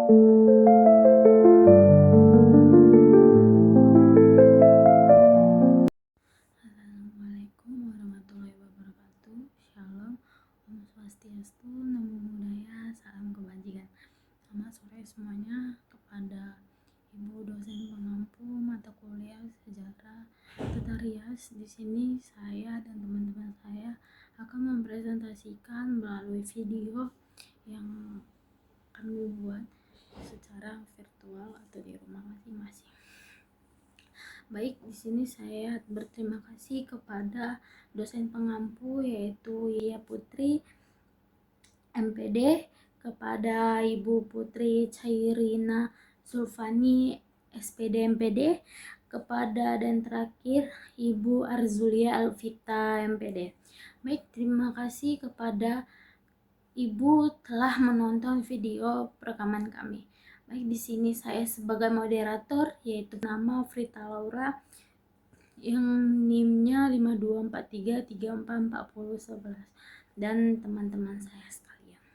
Assalamualaikum warahmatullahi wabarakatuh. Shalom, Om Swastiastu, Namo Buddhaya, salam kebajikan. Selamat sore semuanya. Kepada Ibu dosen pengampu mata kuliah sejarah Tata Rias, di sini saya dan teman-teman saya akan mempresentasikan melalui video yang kami buat secara virtual atau di rumah masing-masing. Baik, di sini saya berterima kasih kepada dosen pengampu yaitu Yaya Putri MPD, kepada Ibu Putri Chairina Zulfani SPD MPD, kepada dan terakhir Ibu Arzulia Alvita MPD. Baik, terima kasih kepada Ibu telah menonton video rekaman kami. Baik, di sini saya sebagai moderator yaitu nama Frita Laura yang NIM-nya 5243344011 dan teman-teman saya sekalian.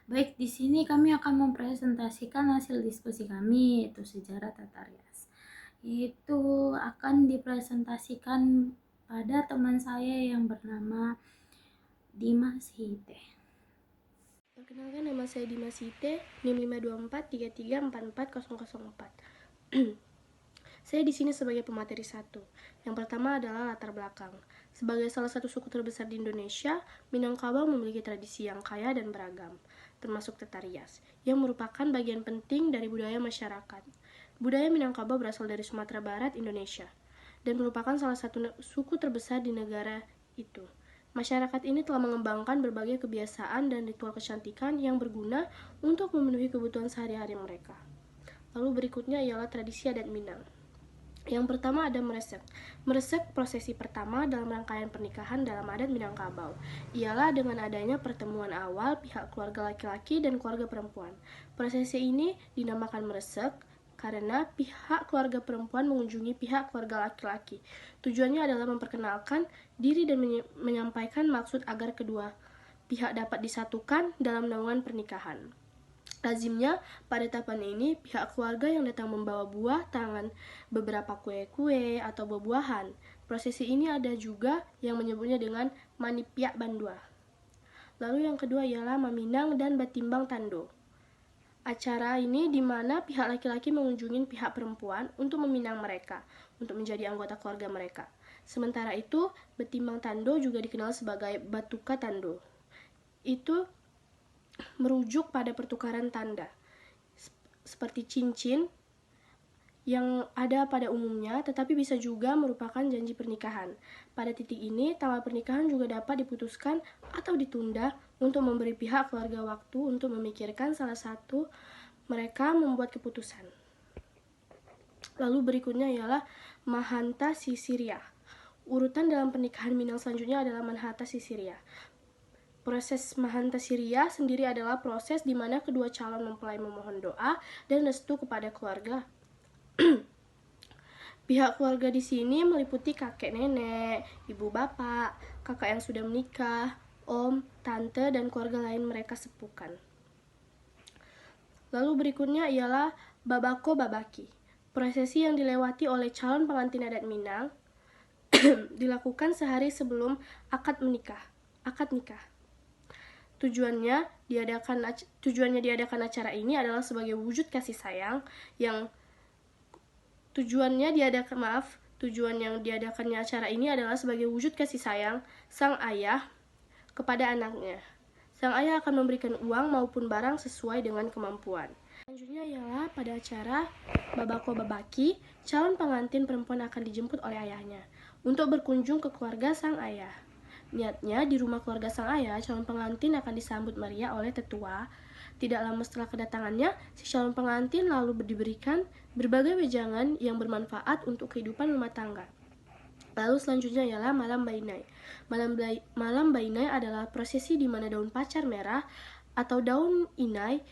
Baik, di sini kami akan mempresentasikan hasil diskusi kami yaitu sejarah Tata Rias. Itu akan dipresentasikan pada teman saya yang bernama Dimas Hite. Perkenalkan, nama saya Dimas Hite, NIM 52433444004. Saya di sini sebagai pemateri 1. Yang pertama adalah latar belakang. Sebagai salah satu suku terbesar di Indonesia, Minangkabau memiliki tradisi yang kaya dan beragam, termasuk Tata Rias, yang merupakan bagian penting dari budaya masyarakat. Budaya Minangkabau berasal dari Sumatera Barat, Indonesia, dan merupakan salah satu suku terbesar di negara itu. Masyarakat ini telah mengembangkan berbagai kebiasaan dan ritual kecantikan yang berguna untuk memenuhi kebutuhan sehari-hari mereka. Lalu berikutnya ialah tradisi adat Minang. Yang pertama ada meresek. Meresek prosesi pertama dalam rangkaian pernikahan dalam adat Minangkabau. Ialah dengan adanya pertemuan awal pihak keluarga laki-laki dan keluarga perempuan. Prosesi ini dinamakan meresek karena pihak keluarga perempuan mengunjungi pihak keluarga laki-laki. Tujuannya adalah memperkenalkan diri dan menyampaikan maksud agar kedua pihak dapat disatukan dalam naungan pernikahan. Lazimnya, pada tahapan ini, pihak keluarga yang datang membawa buah tangan beberapa kue-kue atau buah-buahan. Prosesi ini ada juga yang menyebutnya dengan Manipiak Bandua. Lalu yang kedua ialah Maminang dan Batimbang Tando. Acara ini di mana pihak laki-laki mengunjungi pihak perempuan untuk meminang mereka, untuk menjadi anggota keluarga mereka. Sementara itu, Betimbang Tando juga dikenal sebagai Batuka Tando. Itu merujuk pada pertukaran tanda, seperti cincin yang ada pada umumnya, tetapi bisa juga merupakan janji pernikahan. Pada titik ini, tanggal pernikahan juga dapat diputuskan atau ditunda untuk memberi pihak keluarga waktu untuk memikirkan salah satu mereka membuat keputusan. Lalu berikutnya ialah Mahanta Sisiria. Urutan dalam pernikahan Minang selanjutnya adalah Mahanta Sisiria. Proses Mahanta Sisiria sendiri adalah proses di mana kedua calon mempelai memohon doa dan restu kepada keluarga. Pihak keluarga di sini meliputi kakek nenek, ibu bapak, kakak yang sudah menikah, om, tante, dan keluarga lain mereka sepukan. Lalu berikutnya ialah Babako Babaki. Prosesi yang dilewati oleh calon pengantin adat Minang dilakukan sehari sebelum akad nikah. Tujuannya diadakan acara ini adalah sebagai wujud kasih sayang Tujuan yang diadakannya acara ini adalah sebagai wujud kasih sayang sang ayah kepada anaknya. Sang ayah akan memberikan uang maupun barang sesuai dengan kemampuan. Selanjutnya ialah pada acara Babako Babaki, calon pengantin perempuan akan dijemput oleh ayahnya untuk berkunjung ke keluarga sang ayah. Niatnya di rumah keluarga sang ayah, calon pengantin akan disambut meriah oleh tetua. Tidak lama setelah kedatangannya, si calon pengantin lalu diberikan berbagai wejangan yang bermanfaat untuk kehidupan rumah tangga. Lalu selanjutnya ialah Malam Bainai. Malam Bainai adalah prosesi di mana daun pacar merah atau daun inai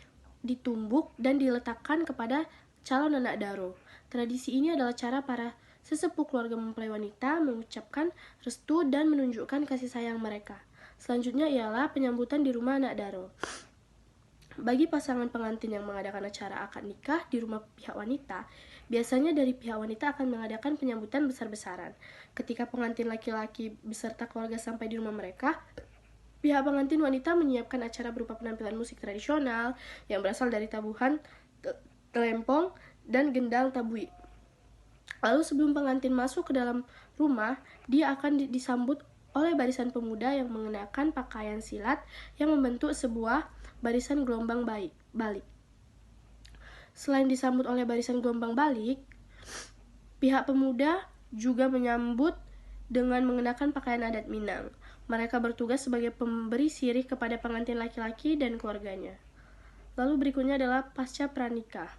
ditumbuk dan diletakkan kepada calon anak daro. Tradisi ini adalah cara para sesepuh keluarga mempelai wanita mengucapkan restu dan menunjukkan kasih sayang mereka. Selanjutnya ialah penyambutan di rumah anak daro. Bagi pasangan pengantin yang mengadakan acara akad nikah di rumah pihak wanita, biasanya dari pihak wanita akan mengadakan penyambutan besar-besaran. Ketika pengantin laki-laki beserta keluarga sampai di rumah mereka, pihak pengantin wanita menyiapkan acara berupa penampilan musik tradisional yang berasal dari tabuhan, telempong, dan gendang tabui. Lalu sebelum pengantin masuk ke dalam rumah, dia akan disambut oleh barisan pemuda yang mengenakan pakaian silat yang membentuk sebuah barisan gelombang balik. Selain disambut oleh barisan gelombang balik, pihak pemuda juga menyambut dengan mengenakan pakaian adat Minang. Mereka bertugas sebagai pemberi sirih kepada pengantin laki-laki dan keluarganya. Lalu berikutnya adalah pasca pranikah.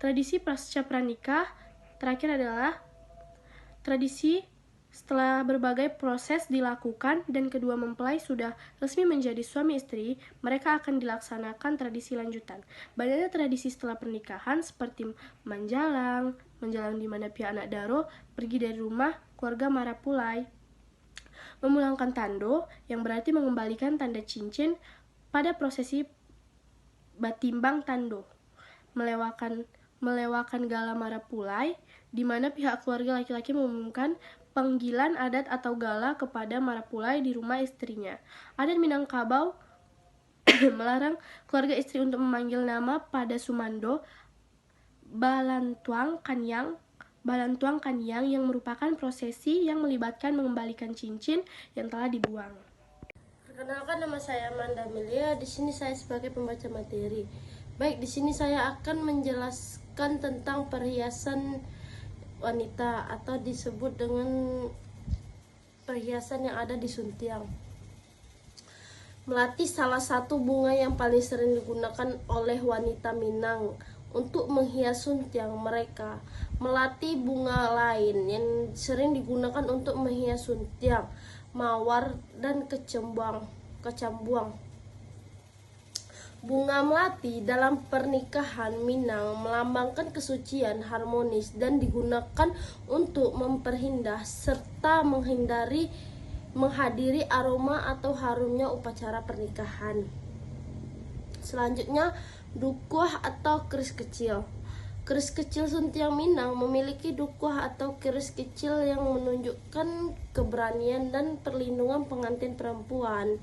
Tradisi pasca pranikah terakhir adalah tradisi setelah berbagai proses dilakukan dan kedua mempelai sudah resmi menjadi suami istri, mereka akan dilaksanakan tradisi lanjutan. Banyaknya tradisi setelah pernikahan seperti menjalang di mana pihak anak daro pergi dari rumah keluarga Marapulai, memulangkan tando yang berarti mengembalikan tanda cincin pada prosesi batimbang tando, melewakan gala Marapulai di mana pihak keluarga laki-laki mengumumkan panggilan adat atau gala kepada Marapulai di rumah istrinya. Adat Minangkabau melarang keluarga istri untuk memanggil nama pada Sumando Balantuang Kanyang yang merupakan prosesi yang melibatkan mengembalikan cincin yang telah dibuang. Perkenalkan, nama saya Amanda Amelia. Di sini saya sebagai pembaca materi. Baik, di sini saya akan menjelaskan tentang perhiasan wanita atau disebut dengan perhiasan yang ada di suntiang. Melati salah satu bunga yang paling sering digunakan oleh wanita Minang untuk menghias suntiang mereka. Melati bunga lain yang sering digunakan untuk menghias suntiang, mawar, dan kecambuang. Bunga melati dalam pernikahan Minang melambangkan kesucian, harmonis, dan digunakan untuk memperindah serta menghadiri aroma atau harumnya upacara pernikahan. Selanjutnya, dukuh atau keris kecil. Keris kecil suntiang Minang memiliki dukuh atau keris kecil yang menunjukkan keberanian dan perlindungan pengantin perempuan,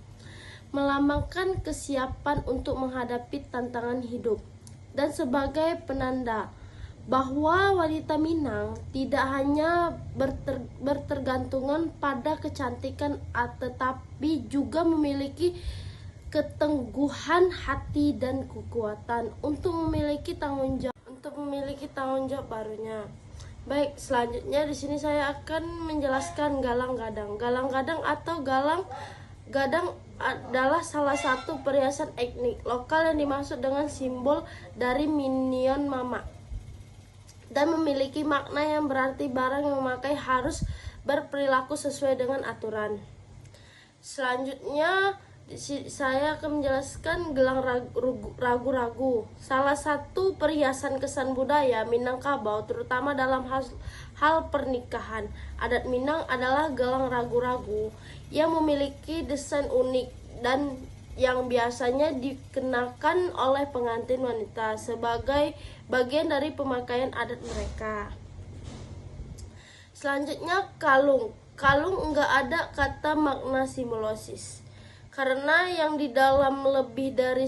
melambangkan kesiapan untuk menghadapi tantangan hidup, dan sebagai penanda bahwa wanita Minang tidak hanya bertergantungan pada kecantikan tetapi juga memiliki ketangguhan hati dan kekuatan untuk memiliki tanggung jawab barunya. Baik, selanjutnya di sini saya akan menjelaskan galang gadang. Galang gadang atau galang gadang adalah salah satu perhiasan etnik lokal yang dimaksud dengan simbol dari minion mama dan memiliki makna yang berarti barang yang memakai harus berperilaku sesuai dengan aturan. Selanjutnya saya akan menjelaskan gelang ragu-ragu, salah satu perhiasan kesan budaya Minangkabau terutama dalam hal pernikahan. Adat Minang adalah gelang ragu-ragu yang memiliki desain unik dan yang biasanya dikenakan oleh pengantin wanita sebagai bagian dari pemakaian adat mereka. Selanjutnya kalung. Kalung enggak ada kata makna simbiosis, karena yang di dalam lebih dari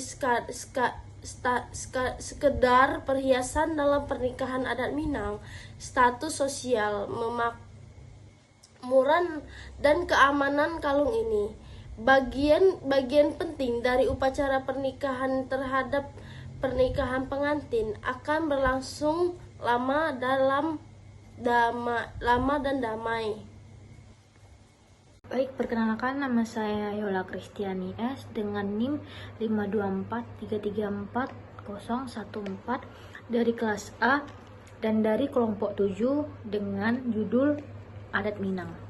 sekedar perhiasan dalam pernikahan adat Minang, status sosial, memakmuran, dan keamanan kalung ini bagian penting dari upacara pernikahan terhadap pernikahan pengantin akan berlangsung lama dan damai. Baik, perkenalkan, nama saya Yola Kristiani S dengan NIM 524334014 dari kelas A dan dari kelompok 7 dengan judul Adat Minang.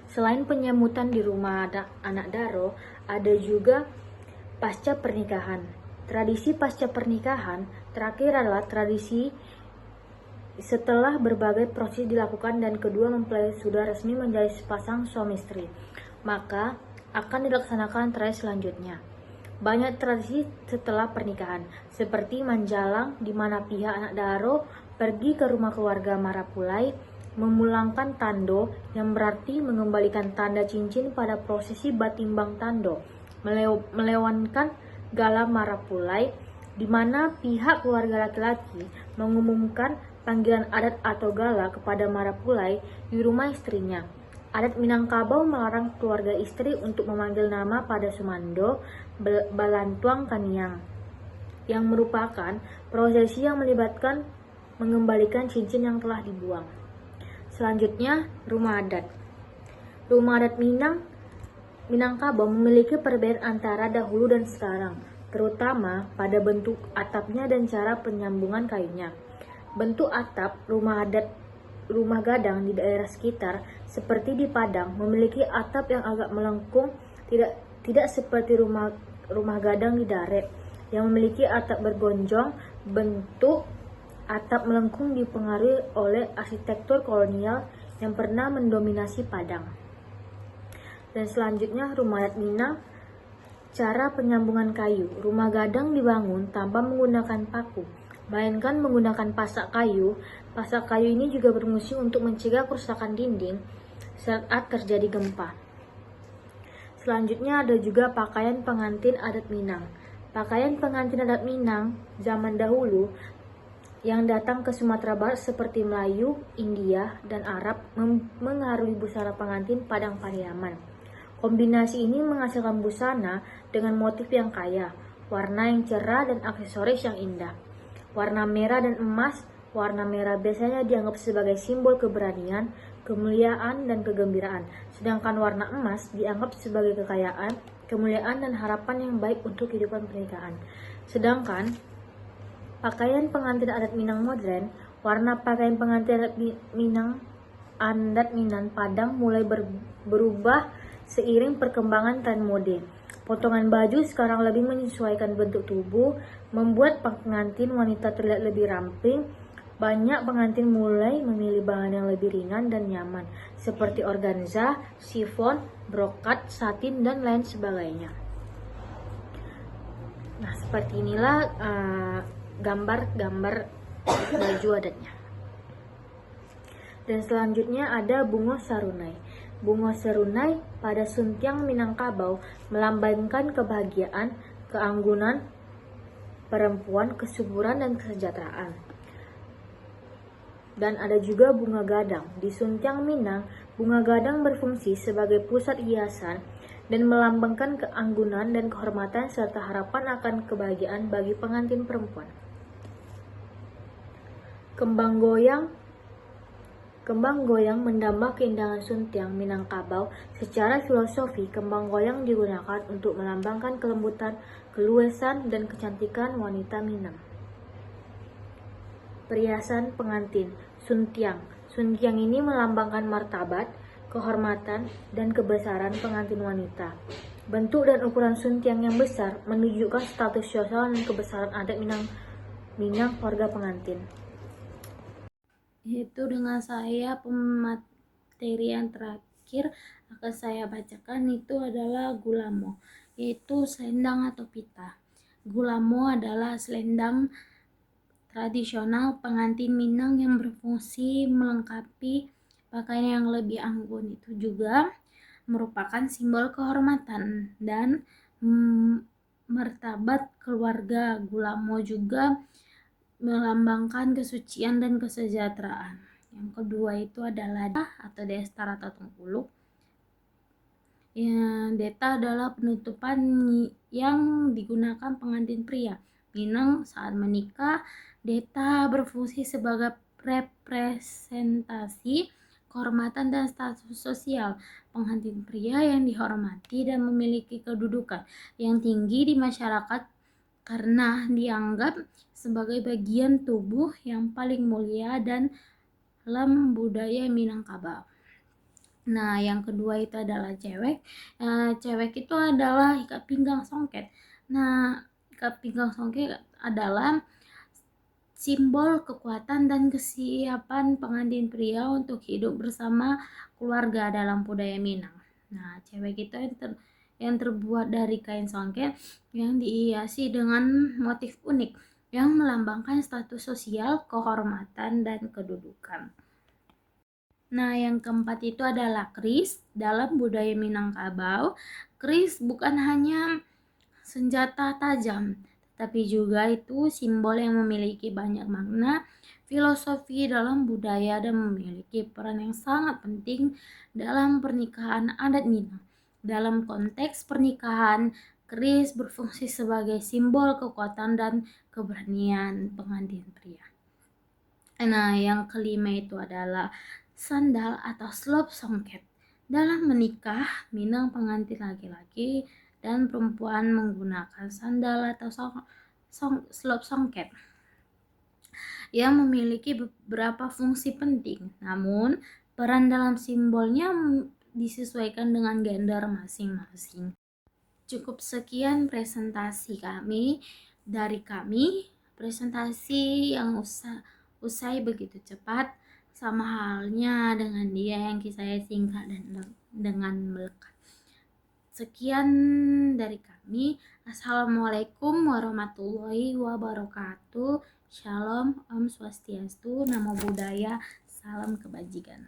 Selain penyambutan di rumah anak daro, ada juga pasca pernikahan. Tradisi pasca pernikahan terakhir adalah tradisi setelah berbagai proses dilakukan dan kedua mempelai sudah resmi menjadi sepasang suami istri, maka akan dilaksanakan tradisi selanjutnya. banyak tradisi setelah pernikahan, seperti manjalang di mana pihak anak daro pergi ke rumah keluarga Marapulai memulangkan tando yang berarti mengembalikan tanda cincin pada prosesi batimbang tando, melewatkan gala Marapulai di mana pihak keluarga laki-laki mengumumkan panggilan adat atau gala kepada Marapulai di rumah istrinya. Adat Minangkabau melarang keluarga istri untuk memanggil nama pada Sumando Balantuang Kaniang, yang merupakan prosesi yang melibatkan mengembalikan cincin yang telah dibuang. Selanjutnya, rumah adat. Rumah adat Minangkabau memiliki perbedaan antara dahulu dan sekarang, terutama pada bentuk atapnya dan cara penyambungan kayunya. Bentuk atap rumah gadang di daerah sekitar seperti di Padang memiliki atap yang agak melengkung, tidak seperti rumah gadang di Dare yang memiliki atap bergonjong. Bentuk atap melengkung dipengaruhi oleh arsitektur kolonial yang pernah mendominasi Padang. Dan selanjutnya, rumah adat Minang. Cara penyambungan kayu. Rumah gadang dibangun tanpa menggunakan paku, melainkan menggunakan pasak kayu. Pasak kayu ini juga berfungsi untuk mencegah kerusakan dinding saat terjadi gempa. Selanjutnya ada juga pakaian pengantin adat Minang. Pakaian pengantin adat Minang zaman dahulu yang datang ke Sumatera Barat seperti Melayu, India, dan Arab mengaruhi busana pengantin Padang Pariaman. Kombinasi ini menghasilkan busana dengan motif yang kaya, warna yang cerah, dan aksesoris yang indah. Warna merah dan emas. Warna merah biasanya dianggap sebagai simbol keberanian, kemuliaan, dan kegembiraan. Sedangkan warna emas dianggap sebagai kekayaan, kemuliaan, dan harapan yang baik untuk kehidupan pernikahan. Sedangkan pakaian pengantin adat Minang modern, warna pakaian pengantin adat Minang Padang mulai berubah seiring perkembangan tren mode. Potongan baju sekarang lebih menyesuaikan bentuk tubuh, membuat pengantin wanita terlihat lebih ramping. Banyak pengantin mulai memilih bahan yang lebih ringan dan nyaman, seperti organza, chiffon, brokat, satin, dan lain sebagainya. Nah, seperti inilah gambar-gambar baju adatnya. Dan selanjutnya ada bungo sarunai. Bungo sarunai pada Suntiang Minangkabau melambangkan kebahagiaan, keanggunan perempuan, kesuburan, dan kesejahteraan. Dan ada juga bunga gadang. Di Suntiang Minang, bunga gadang berfungsi sebagai pusat hiasan dan melambangkan keanggunan dan kehormatan serta harapan akan kebahagiaan bagi pengantin perempuan. Kembang goyang mendambah keindahan Suntiang Minangkabau. Secara filosofi, kembang goyang digunakan untuk melambangkan kelembutan, keluasan, dan kecantikan wanita Minang. Perhiasan pengantin Suntiang. Suntiang ini melambangkan martabat, kehormatan, dan kebesaran pengantin wanita. Bentuk dan ukuran suntiang yang besar menunjukkan status sosial dan kebesaran adat Minang keluarga pengantin. Yaitu dengan saya pemateri yang terakhir akan saya bacakan itu adalah gulamo, yaitu selendang atau pita. Gulamo adalah selendang tradisional pengantin Minang yang berfungsi melengkapi pakaian yang lebih anggun. Itu juga merupakan simbol kehormatan dan martabat keluarga. Gulamo juga melambangkan kesucian dan kesejahteraan. Yang kedua itu adalah atau destar atau tengkuluk. Ya, deta adalah penutupan yang digunakan pengantin pria Minang saat menikah. Deta berfungsi sebagai representasi kehormatan dan status sosial pengantin pria yang dihormati dan memiliki kedudukan yang tinggi di masyarakat karena dianggap sebagai bagian tubuh yang paling mulia dan dalam budaya Minangkabau. Nah, yang kedua itu adalah cewek. Cewek itu adalah ikat pinggang songket. Nah, ikat pinggang songket adalah simbol kekuatan dan kesiapan pengantin pria untuk hidup bersama keluarga dalam budaya Minang. Nah, cewek itu yang terbuat dari kain songket yang dihiasi dengan motif unik yang melambangkan status sosial, kehormatan, dan kedudukan. Nah, yang keempat itu adalah keris. Dalam budaya Minangkabau, keris bukan hanya senjata tajam, tapi juga itu simbol yang memiliki banyak makna filosofi dalam budaya dan memiliki peran yang sangat penting dalam pernikahan adat Minang. Dalam konteks pernikahan, keris berfungsi sebagai simbol kekuatan dan keberanian pengantin pria. Nah, yang kelima itu adalah sandal atau slop songket. Dalam menikah, Minang pengantin laki-laki dan perempuan menggunakan sandal atau slop songket yang memiliki beberapa fungsi penting. Namun, peran dalam simbolnya disesuaikan dengan gender masing-masing. Cukup sekian presentasi dari kami. Presentasi yang usai begitu cepat, sama halnya dengan dia yang kisahnya singkat dan dengan melekat. Sekian dari kami. Assalamualaikum warahmatullahi wabarakatuh. Shalom, Om Swastiastu, Namo Buddhaya, salam kebajikan.